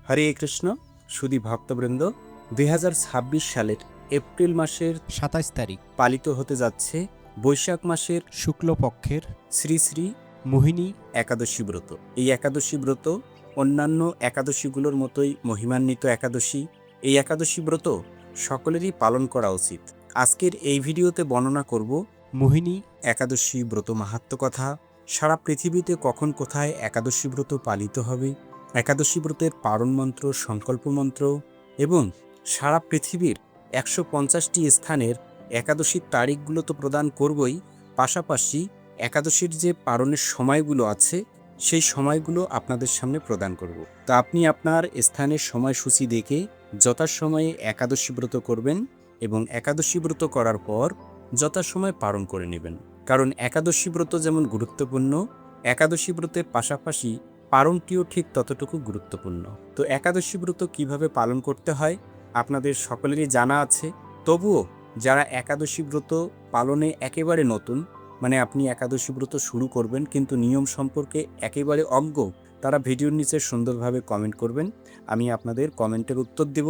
হরে কৃষ্ণ সুধী ভক্তবৃন্দ, 2026 সালের এপ্রিল মাসের 27 তারিখ পালিত হতে যাচ্ছে বৈশাখ মাসের শুক্লপক্ষের শ্রী শ্রী মোহিনী একাদশী ব্রত। এই একাদশী ব্রত অন্যান্য একাদশীগুলোর মতোই মহিমান্বিত একাদশী। এই একাদশী ব্রত সকলেরই পালন করা উচিত। আজকের এই ভিডিওতে বর্ণনা করব মোহিনী একাদশী ব্রত মাহাত্ম্য কথা, সারা পৃথিবীতে কখন কোথায় একাদশী ব্রত পালিত হবে, একাদশী ব্রতের পারণ মন্ত্র, সংকল্প মন্ত্র এবং সারা পৃথিবীর 150টি স্থানের একাদশীর তারিখগুলো তো প্রদান করবই, পাশাপাশি একাদশীর যে পারণের সময়গুলো আছে সেই সময়গুলো আপনাদের সামনে প্রদান করব। তো আপনি আপনার স্থানের সময়সূচি দেখে যথাসময়ে একাদশী ব্রত করবেন এবং একাদশী ব্রত করার পর যথাসময় পালন করে নেবেন। কারণ একাদশী ব্রত যেমন গুরুত্বপূর্ণ, একাদশী ব্রতের পাশাপাশি পালনটিও ঠিক ততটুকু গুরুত্বপূর্ণ। তো একাদশী ব্রত কিভাবে পালন করতে হয় আপনাদের সকলেরই জানা আছে। তবুও যারা একাদশী ব্রত পালনে একেবারে নতুন, মানে আপনি একাদশী ব্রত শুরু করবেন কিন্তু নিয়ম সম্পর্কে একেবারে অজ্ঞ, তারা ভিডিওর নিচে সুন্দরভাবে কমেন্ট করবেন। আমি আপনাদের কমেন্টের উত্তর দেব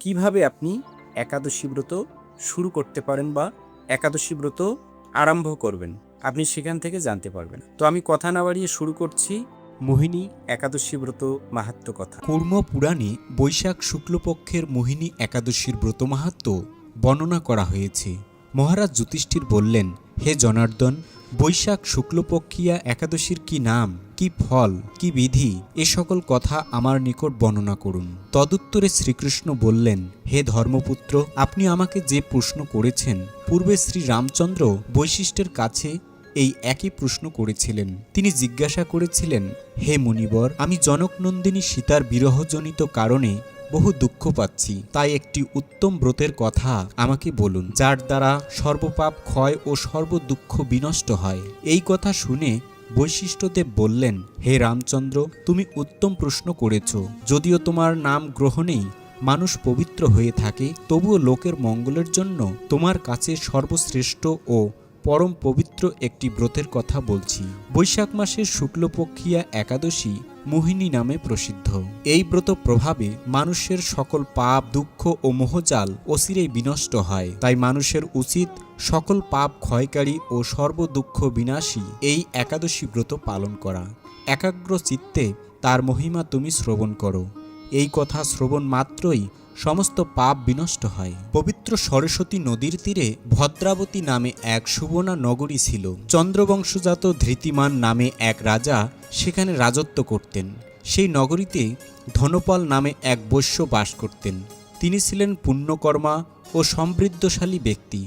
কিভাবে আপনি একাদশী ব্রত শুরু করতে পারেন বা একাদশী ব্রত আরম্ভ করবেন, আপনি সেখান থেকে জানতে পারবেন। তো আমি কথা না বাড়িয়ে শুরু করছি মোহিনী একাদশী ব্রত মাহাত্ম্য কথা। কর্ম পুরাণে বৈশাখ শুক্লপক্ষের মোহিনী একাদশীর ব্রত মাহাত্ম্য বর্ণনা করা হয়েছে। মহারাজ যুধিষ্ঠির বললেন, হে জনার্দন, বৈশাখ শুক্লপক্ষিয়া একাদশীর কি নাম, কি ফল, কি বিধি, এ সকল কথা আমার নিকট বর্ণনা করুন। তদুত্তরে শ্রীকৃষ্ণ বললেন, হে ধর্মপুত্র, আপনি আমাকে যে প্রশ্ন করেছেন, পূর্বে শ্রী রামচন্দ্র বৈশিষ্ট্যের কাছে এই একই প্রশ্ন করেছিলেন। তিনি জিজ্ঞাসা করেছিলেন, হে মুনিবর, আমি জনকনন্দিনী সীতার বিরহজনিত কারণে বহু দুঃখ পাচ্ছি, তাই একটি উত্তম ব্রতের কথা আমাকে বলুন, যার দ্বারা সর্বপাপ ক্ষয় ও সর্বদুঃখ বিনষ্ট হয়। এই কথা শুনে বৈশিষ্ট্যদেব বললেন, হে রামচন্দ্র, তুমি উত্তম প্রশ্ন করেছ। যদিও তোমার নাম গ্রহণেই মানুষ পবিত্র হয়ে থাকে, তবুও লোকের মঙ্গলের জন্য তোমার কাছে সর্বশ্রেষ্ঠ ও পরম পবিত্র একটি ব্রতের কথা বলছি। বৈশাখ মাসের শুক্লপক্ষিয়া একাদশী মোহিনী নামে প্রসিদ্ধ। এই ব্রত প্রভাবে মানুষের সকল পাপ, দুঃখ ও মোহজাল অচিরেই বিনষ্ট হয়। তাই মানুষের উচিত সকল পাপ ক্ষয়কারী ও সর্বদুঃখ বিনাশী এই একাদশী ব্রত পালন করা। একাগ্র চিত্তে তার মহিমা তুমি শ্রবণ করো। এই কথা শ্রবণ মাত্রই সমস্ত পাপ বিনষ্ট হয়। পবিত্র সরস্বতী নদীর তীরে ভদ্রাবতী নামে এক সুবর্ণা নগরী ছিল। চন্দ্রবংশজাত ধৃতিমান নামে এক রাজা সেখানে রাজত্ব করতেন। সেই নগরীতে ধনপাল নামে এক বৈশ্য বাস করতেন। তিনি ছিলেন পুণ্যকর্মা ও সমৃদ্ধশালী ব্যক্তি।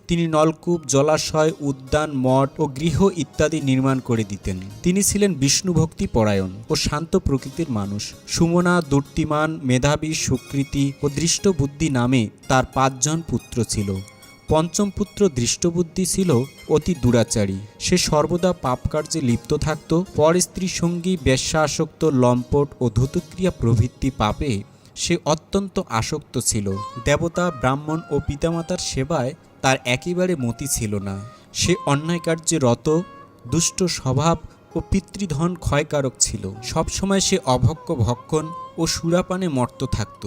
তিনি নলকূপ, জলাশয়, উদ্যান, মঠ ও গৃহ ইত্যাদি নির্মাণ করে দিতেন। তিনি ছিলেন বিষ্ণুভক্তি পরায়ণ ও শান্ত প্রকৃতির মানুষ। সুমনা, দুর্তিমান, মেধাবী, সুকৃতি ও দৃষ্টবুদ্ধি নামে তার 5 জন পুত্র ছিল। পঞ্চম পুত্র দৃষ্টবুদ্ধি ছিল অতি দুরাচারী। সে সর্বদা পাপকার্যে লিপ্ত থাকত। পর স্ত্রী সঙ্গী, বেশ্যাসক্ত, লম্পট ও ধূতক্রিয়া প্রভৃতি পাপে সে অত্যন্ত আসক্ত ছিল। দেবতা, ব্রাহ্মণ ও পিতামাতার সেবায় তার একেবারে মতি ছিল না। সে অন্যায় কার্যে রত, দুষ্ট স্বভাব ও পিতৃধন ক্ষয়কারক ছিল। সবসময় সে অভক্ষ ভক্ষণ ও সুরাপানে মত্ত থাকত।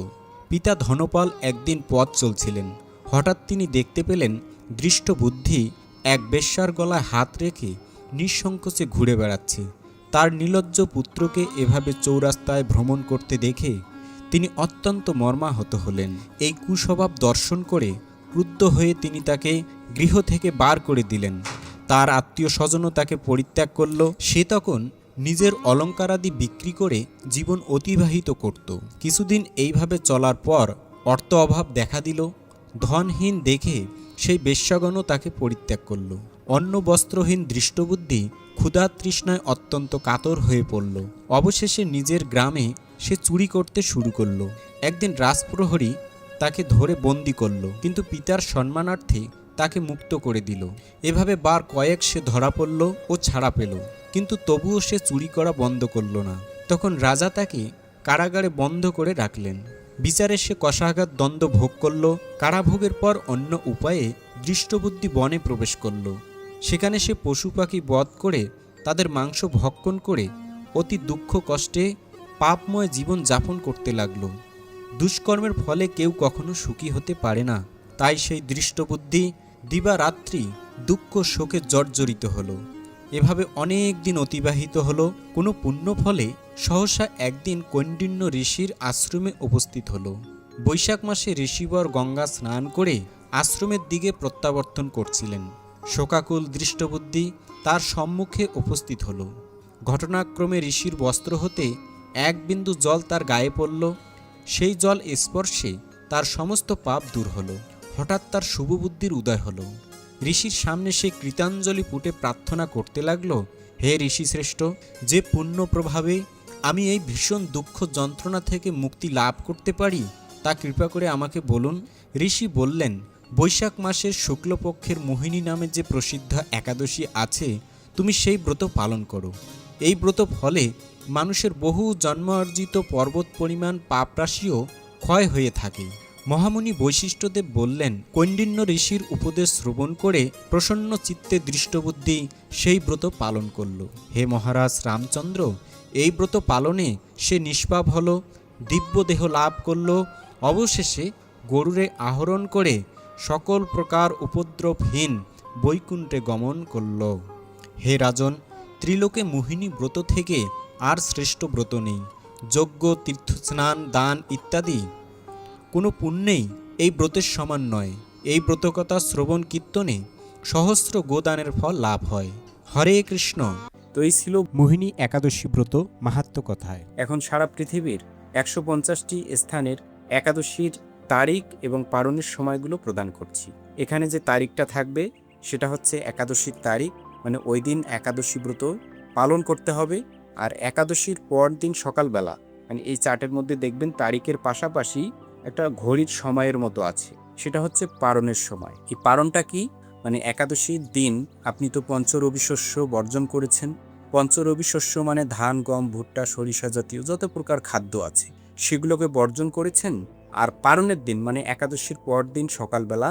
পিতা ধনপাল একদিন পথ চলছিলেন। হঠাৎ তিনি দেখতে পেলেন দৃষ্টবুদ্ধি এক বেশ্যার গলায় হাত রেখে নিঃসংকোচে ঘুরে বেড়াচ্ছে। তার নির্লজ্জ পুত্রকে এভাবে চৌরাস্তায় ভ্রমণ করতে দেখে তিনি অত্যন্ত মর্মাহত হলেন। এই কুস্বভাব দর্শন করে ক্রুদ্ধ হয়ে তিনি তাকে গৃহ থেকে বার করে দিলেন। তার আত্মীয় স্বজনও তাকে পরিত্যাগ করল। সে তখন নিজের অলঙ্কারাদি বিক্রি করে জীবন অতিবাহিত করত। কিছুদিন এইভাবে চলার পর অর্থ অভাব দেখা দিল। ধনহীন দেখে সেই বেশ্যাগণও তাকে পরিত্যাগ করল। অন্ন বস্ত্রহীন দৃষ্টবুদ্ধি ক্ষুধা তৃষ্ণায় অত্যন্ত কাতর হয়ে পড়ল। অবশেষে নিজের গ্রামে সে চুরি করতে শুরু করল। একদিন রাজপ্রহরী তাকে ধরে বন্দি করল, কিন্তু পিতার সম্মানার্থে তাকে মুক্ত করে দিল। এভাবে বার কয়েক সে ধরা পড়ল ও ছাড়া পেল, কিন্তু তবুও সে চুরি করা বন্ধ করল না। তখন রাজা তাকে কারাগারে বন্ধ করে রাখলেন। বিচারে সে কষাঘাত দণ্ড ভোগ করল। কারাভোগের পর অন্য উপায়ে দৃষ্টবুদ্ধি বনে প্রবেশ করল। সেখানে সে পশু পাখি বধ করে তাদের মাংস ভক্ষণ করে অতি দুঃখ কষ্টে পাপময় জীবন যাপন করতে লাগল। দুষ্কর্মের ফলে কেউ কখনো সুখী হতে পারে না। তাই সেই দৃষ্টবুদ্ধি দিবারাত্রি দুঃখ শোকে জর্জরিত হলো। এভাবে অনেক দিন অতিবাহিত হলো। কোনো পুণ্য ফলে সহসা একদিন কৌণ্ডিন্য ঋষির আশ্রমে উপস্থিত হলো। বৈশাখ মাসে ঋষিবর গঙ্গা স্নান করে আশ্রমের দিকে প্রত্যাবর্তন করছিলেন। শোকাকুল দৃষ্টবুদ্ধি তার সম্মুখে উপস্থিত হল। ঘটনাক্রমে ঋষির বস্ত্র হতে এক বিন্দু জল তার গায়ে পড়ল। সেই জল স্পর্শে তার সমস্ত পাপ দূর হল। হঠাৎ তার শুভবুদ্ধির উদয় হল। ঋষির সামনে সে কৃতাঞ্জলি পুটে প্রার্থনা করতে লাগল, হে ঋষি শ্রেষ্ঠ, যে পুণ্য প্রভাবে আমি এই ভীষণ দুঃখ যন্ত্রণা থেকে মুক্তি লাভ করতে পারি তা কৃপা করে আমাকে বলুন। ঋষি বললেন, বৈশাখ মাসের শুক্লপক্ষের মোহিনী নামে যে প্রসিদ্ধ একাদশী আছে, তুমি সেই ব্রত পালন করো। এই ব্রত ফলে মানুষের বহু জন্মার্জিত পর্বত পরিমাণ পাপরাশিও ক্ষয় হয়ে থাকে। মহামুনি বৈশিষ্ট্যদেব বললেন, কৌণ্ডিন্য ঋষির উপদেশ শ্রবণ করে প্রসন্ন চিত্তে দৃষ্টবুদ্ধি সেই ব্রত পালন করল। হে মহারাজ রামচন্দ্র, এই ব্রত পালনে সে নিষ্পাপ হল, দিব্য দেহ লাভ করল। অবশেষে গরুরে আহরণ করে সকল প্রকার উপদ্রবহীন বৈকুণ্ঠে গমন করল। হে রাজন, ত্রিলোকে মোহিনী ব্রত থেকে আর শ্রেষ্ঠ ব্রত নেই। যজ্ঞ, তীর্থস্নান, দান ইত্যাদি কোনো পুণ্যেই এই ব্রতের সমান নয়। এই ব্রতকথা শ্রবণ কীর্তনে সহস্র গোদানের ফল লাভ হয়। হরে কৃষ্ণ। তো এই ছিল মোহিনী একাদশী ব্রত মাহাত্ম্য কথায়। এখন সারা পৃথিবীর 150টি স্থানের একাদশীর তারিখ এবং পালনের সময়গুলো প্রদান করছি। এখানে যে তারিখটা থাকবে সেটা হচ্ছে একাদশীর তারিখ, মানে ওই দিন একাদশী ব্রত পালন করতে হবে। আর একাদশীর পর দিন সকালবেলা, মানে এই চার্টের মধ্যে দেখবেন তারিখের পাশাপাশি একটা ঘড়ির সময়ের মতো আছে, সেটা হচ্ছে পারণের সময়। এই পারণটা কি, মানে একাদশীর দিন আপনি তো পঞ্চরবি শস্য বর্জন করেছেন। পঞ্চরবি শস্য মানে ধান, গম, ভুট্টা, সরিষা জাতীয় যত প্রকার খাদ্য আছে সেগুলোকে বর্জন করেছেন। আর পারণের দিন মানে একাদশীর পর দিন সকালবেলা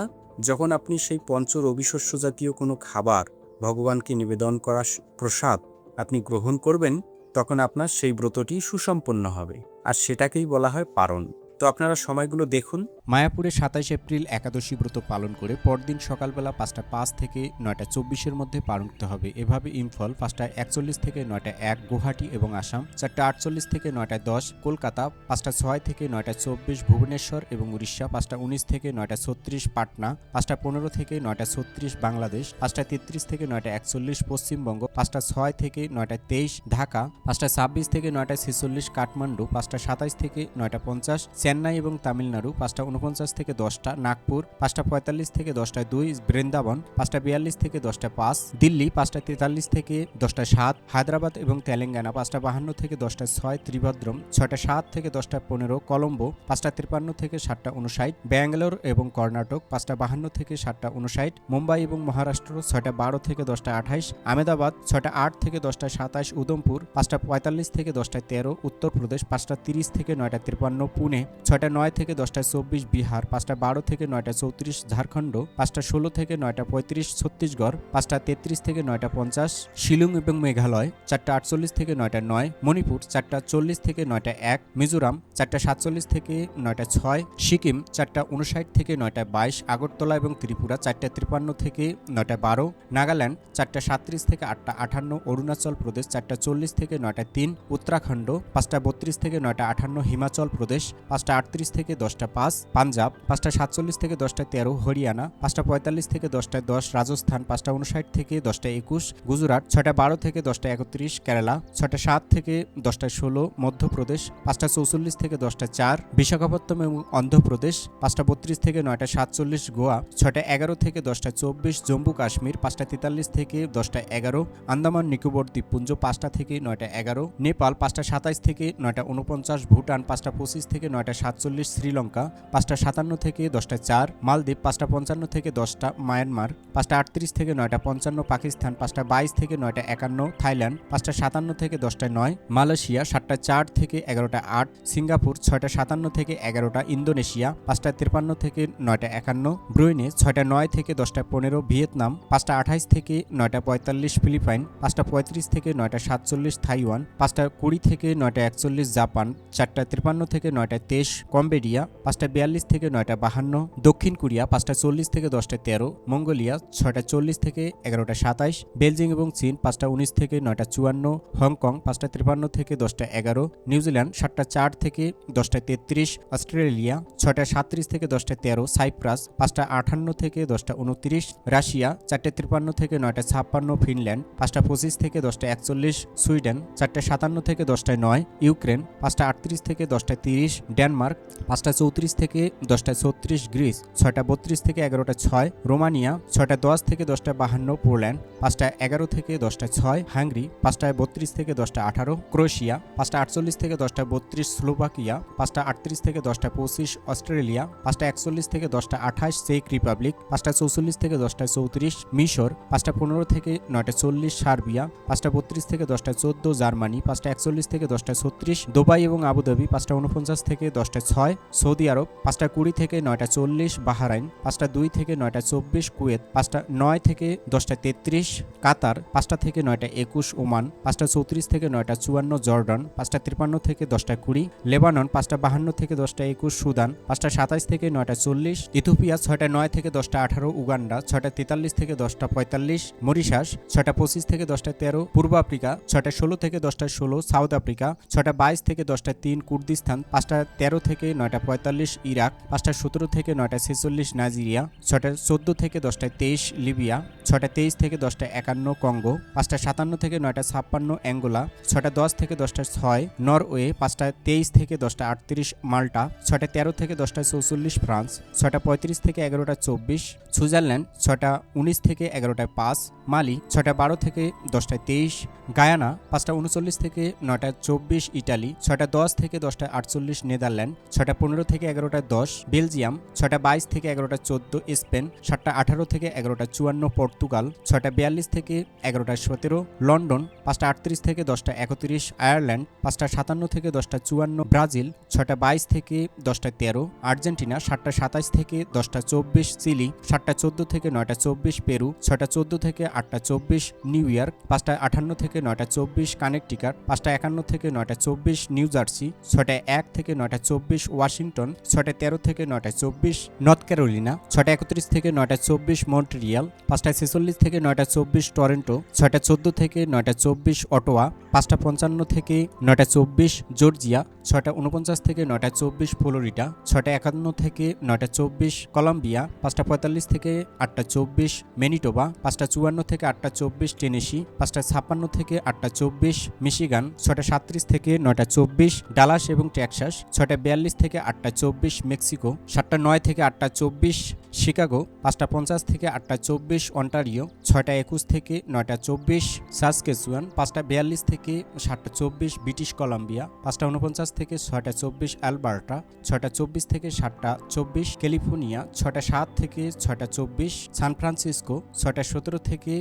যখন আপনি সেই পঞ্চরবি শস্য জাতীয় কোনো খাবার, ভগবানকে নিবেদন করা প্রসাদ আপনি গ্রহণ করবেন, তখন আপনার সেই ব্রতটি সুসম্পন্ন হবে। আর সেটাকেই বলা হয় পারণ। তো আপনারা সময়গুলো দেখুন। মায়াপুরে 27 এপ্রিল একাদশী ব্রত পালন করে পরদিন সকালবেলা 5টা 5 থেকে 9টা 24-এর মধ্যে পালন করতে হবে। এভাবে ইম্ফল 5টা 41 থেকে 9টা 1 গুয়াহাটি এবং আসাম, 4টা 48 থেকে 9টা 10 কলকাতা, 5টা 6 থেকে 9টা 24 ভুবনেশ্বর এবং উড়িষ্যা, 5টা 19 থেকে 9টা 36 পাটনা, 5টা 15 থেকে 9টা 36 বাংলাদেশ, 5টা 33 থেকে 9টা 41 পশ্চিমবঙ্গ, 5টা 6 থেকে 9টা 23 ঢাকা, 5টা 26 থেকে 9টা 46 কাঠমান্ডু, 5টা 27 থেকে 9টা 50 চেন্নাই এবং তামিলনাড়ু, 5টা 49 থেকে 10টা নাগপুর, 5টা 45 থেকে 10টা 2 বৃন্দাবন, 5টা 42 থেকে 10টা 5 দিল্লি, 5টা 43 থেকে 10টা 7 হায়দ্রাবাদ এবং তেলেঙ্গানা, 5টা 52 থেকে 10টা 6 ত্রিভদ্রম, 6টা 7 থেকে 10টা 15 কলম্বো, 5টা 53 থেকে 7টা 59 ব্যাঙ্গালোর এবং কর্ণাটক, 5টা 52 থেকে 7টা 59 মুম্বাই এবং মহারাষ্ট্র, 6টা 12 থেকে 10টা 28 আহমেদাবাদ, 6টা 8 থেকে 10টা 27 উদমপুর, 5টা 45 থেকে 10টা 13 উত্তরপ্রদেশ, 5টা 30 থেকে 9টা 53 পুনে, 6টা 9 থেকে 10টা 24 বিহার, 5টা 12 থেকে 9টা 34 ঝাড়খণ্ড, 5টা 16 থেকে 9টা 35 ছত্তিশগড়, 5টা 33 থেকে 9টা 50 শিলং এবং মেঘালয়, 4টা 48 থেকে 9টা 9 মণিপুর, 4টা 40 থেকে 9টা 1 মিজোরাম, 4টা 47 থেকে 9টা 6 সিকিম, 4টা 59 থেকে 9টা 22 আগরতলা এবং ত্রিপুরা, 4টা 53 থেকে 9টা 12 নাগাল্যান্ড, 4টা 37 থেকে 8টা 58 অরুণাচল প্রদেশ, 4টা 40 থেকে 9টা 3 উত্তরাখণ্ড, 5টা 32 থেকে 9টা 58 হিমাচল প্রদেশ, 5টা 38 থেকে 10টা 5 পাঞ্জাব, 5টা 47 থেকে 10টা 13 হরিয়ানা, 5টা 45 থেকে 10টা 10 রাজস্থান, 5টা 59 থেকে 10টা 21 গুজরাট, 6টা 12 থেকে 10টা 31 কেরালা, 6টা 7 থেকে 10টা 16 মধ্যপ্রদেশ, 5টা 44 থেকে 10টা 4 বিশাখাপত্তনম এবং অন্ধ্রপ্রদেশ, 5টা 32 থেকে 9টা 47 গোয়া, 6টা 11 থেকে 10টা 24 জম্মু কাশ্মীর, 5টা 43 থেকে 10টা 11 আন্দামান নিকোবর দ্বীপপুঞ্জ, 5টা থেকে 9টা 11 নেপাল, 5টা 27 থেকে 9টা 49 ভুটান, 5টা 25 থেকে 9টা 47 শ্রীলঙ্কা, 5:57 থেকে 10:04, মালদ্বীপ 5:55 থেকে 10টা, মায়ানমার 5:38 থেকে 9:55, পাকিস্তান 5:22 থেকে 9:51, থাইল্যান্ড 5:57 থেকে 10:09, মালয়েশিয়া 7:04 থেকে 11:08, সিঙ্গাপুর 6:57 থেকে 11টা, ইন্দোনেশিয়া 5:53 থেকে 9:51, ব্রুনেই 6:09 থেকে 10:15, ভিয়েতনাম 5:28 থেকে 9:45, ফিলিপাইন 5:35 থেকে 9:47, থাইওয়ান 5:20 থেকে 9:41, জাপান 4:53 থেকে 9:23, কম্বোডিয়া 5:42 থেকে 9:52, দক্ষিণ কোরিয়া 5:40 থেকে 10:13, মঙ্গোলিয়া 6:40 থেকে 11:27, বেলজিয়াম এবং চীন 5:19 থেকে 9:54, হংকং 5:53 থেকে 10:11, নিউজিল্যান্ড 7:04 থেকে 10:33, অস্ট্রেলিয়া 6:37 থেকে 10:13, সাইপ্রাস 5:58 থেকে 10:29, রাশিয়া 4:53 থেকে 9:56, ফিনল্যান্ড 5:25 থেকে 10:41, সুইডেন 4:57 থেকে 10:09, ইউক্রেন 5:38 থেকে 10:30, ডেনমার্ক 5:34 থেকে 10:36, গ্রিস 6:32 থেকে 11:06, রোমানিয়া 6:10 থেকে 10:52, পোল্যান্ড 5:11 থেকে 10:06, হাঙ্গেরি 5:32 থেকে 10:18, ক্রোয়েশিয়া 5:48 থেকে 10:32, স্লোভাকিয়া 5:38 থেকে 10:25, অস্ট্রেলিয়া 5:41 থেকে 10:28, চেক রিপাবলিক 5:44 থেকে 10:34, মিশর 5:15 থেকে 9:40, সার্বিয়া 5:32 থেকে 10:14, জার্মানি 5:41 থেকে 10:36, দুবাই এবং আবুধাবি 5:49 থেকে 10:06, সৌদি আরব 5:20 থেকে 9:40, বাহরাইন 5:02 থেকে 9:24, কুয়েত 5:09 থেকে 10:33, কাতার 5টা থেকে 9:21, ওমান 5:34 থেকে 9:54, জর্ডান 5:53 থেকে 10:20, লেবানন 5:52 থেকে 10:21, সুদান 5:27 থেকে 9:40, ইথিওপিয়া 6:09 থেকে 10:18, উগান্ডা 6:43 থেকে 10:45, মরিশাস 6:25 থেকে 10:13, পূর্ব আফ্রিকা 6:16 থেকে 10:16, সাউথ আফ্রিকা 6:22 থেকে 10:03, কুর্দিস্তান 5:13 থেকে 9:45, ইরাক 5:17 থেকে 9:46, নাইজেরিয়া 6:14 থেকে 10:23, লিবিয়া 6:23 থেকে 10:51, কঙ্গো 5:57 থেকে 9:56, অ্যাঙ্গোলা 6:10 থেকে 10:06, নরওয়ে 5:23 থেকে 10:38, মাল্টা 6:13 থেকে 10:44, ফ্রান্স 6:35 থেকে 11:24, সুইজারল্যান্ড 6:19 থেকে 11:05, মালি 6:12 থেকে 10:23, গায়ানা 5:39 থেকে 9:24, ইটালি 6:10 থেকে 10:48, নেদারল্যান্ড 6:15 থেকে 11:10, বেলজিয়াম 6:22 থেকে 11:14, স্পেন 7:18 থেকে 11:54, পর্তুগাল 6:42 থেকে 11:17, লন্ডন 5:38 থেকে 10:31, আয়ারল্যান্ড 5:57 থেকে 10:54, ব্রাজিল 6:22 থেকে 10:13, আর্জেন্টিনা 7:27 থেকে 10:24, চিলি 7:14 থেকে 9:24, পেরু 6:14 থেকে 8:24, নিউ ইয়র্ক 5:58 থেকে 9:24, কানেকটিকাট 5:51 থেকে 9:24, নিউ জার্সি 6:01 থেকে 9:24, ওয়াশিংটন 6:13 থেকে 9:24, নর্থ ক্যারোলিনা 6:31 থেকে 9:24, মন্ট্রিয়াল 5:46 থেকে 9:24, টরন্টো 6:14 থেকে 9:24, অটোয়া 5:55 থেকে 9:24, জর্জিয়া 6:49 থেকে 9:24, ফ্লোরিডা 6:51 থেকে 9:24, কলম্বিয়া 5:45 থেকে 8:24, ম্যানিটোবা 5:54 থেকে 8:24, টেনেসি 5:56 থেকে 8:24, মিশিগান 6:37 থেকে 9:24, ডালাস এবং টেক্সাস 6:42 থেকে 8:24, মেক্সিকো 7:09 থেকে 8:24, শিকাগো 5:50 থেকে 8:24, অন্টারিও 6:21 থেকে 9:24, সাসকেচুয়ান 5:42 থেকে 7:24, ব্রিটিশ কলাম্বিয়া 5:49 থেকে 6:24, অ্যালবার্টা 6:24 থেকে 7:24, ক্যালিফোর্নিয়া 6:07 থেকে 6:24, সান ফ্রান্সিসকো 6:17 থেকে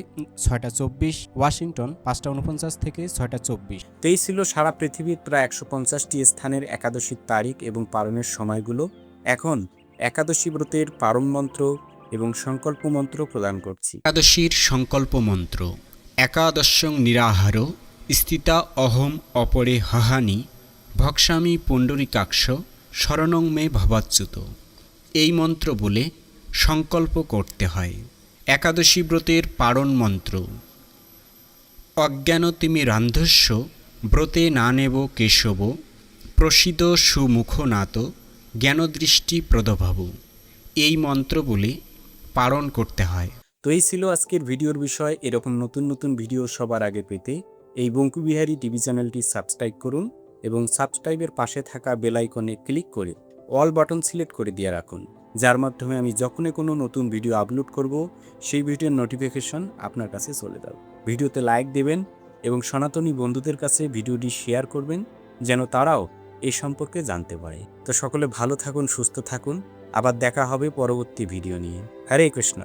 6:24, ওয়াশিংটন 5:49 থেকে 6:24। তো এই ছিল সারা পৃথিবীর প্রায় 150টি স্থানের একাদশীর তারিখ এবং পালনের সময়গুলো। এখন একাদশী ব্রতের পারণ মন্ত্র এবং সংকল্প মন্ত্র প্রদান করছি। একাদশীর সংকল্প মন্ত্র। একাদশং নিরাহার স্থিতা অহম অপরে হহানি ভক্সামি পুণ্ডরিকাক্ষ শরণং মে ভবাচ্যুত। এই মন্ত্র বলে সংকল্প করতে হয়। একাদশী ব্রতের পারণ মন্ত্র। অজ্ঞানতিমিরান্ধস্য ব্রতে না নেব কেশব প্রসিদ সুমুখনাত জ্ঞানদৃষ্টি প্রদভাব। এই মন্ত্র বলে পালন করতে হয়। তো এই ছিল আজকের ভিডিওর বিষয়। এরকম নতুন নতুন ভিডিও সবার আগে পেতে এই বঙ্কুবিহারী টিভি চ্যানেলটি সাবস্ক্রাইব করুন এবং সাবস্ক্রাইবের পাশে থাকা বেল আইকনে ক্লিক করে অল বাটন সিলেক্ট করে দিয়ে রাখুন, যার মাধ্যমে আমি যখনই কোনো নতুন ভিডিও আপলোড করব সেই ভিডিওর নোটিফিকেশন আপনার কাছে চলে যাবে। ভিডিওতে লাইক দেবেন এবং সনাতনী বন্ধুদের কাছে ভিডিওটি শেয়ার করবেন যেন তারাও এই সম্পর্কে জানতে পারে। তো সকলে ভালো থাকুন, সুস্থ থাকুন, আবার দেখা হবে পরবর্তী ভিডিও নিয়ে। হরে কৃষ্ণ।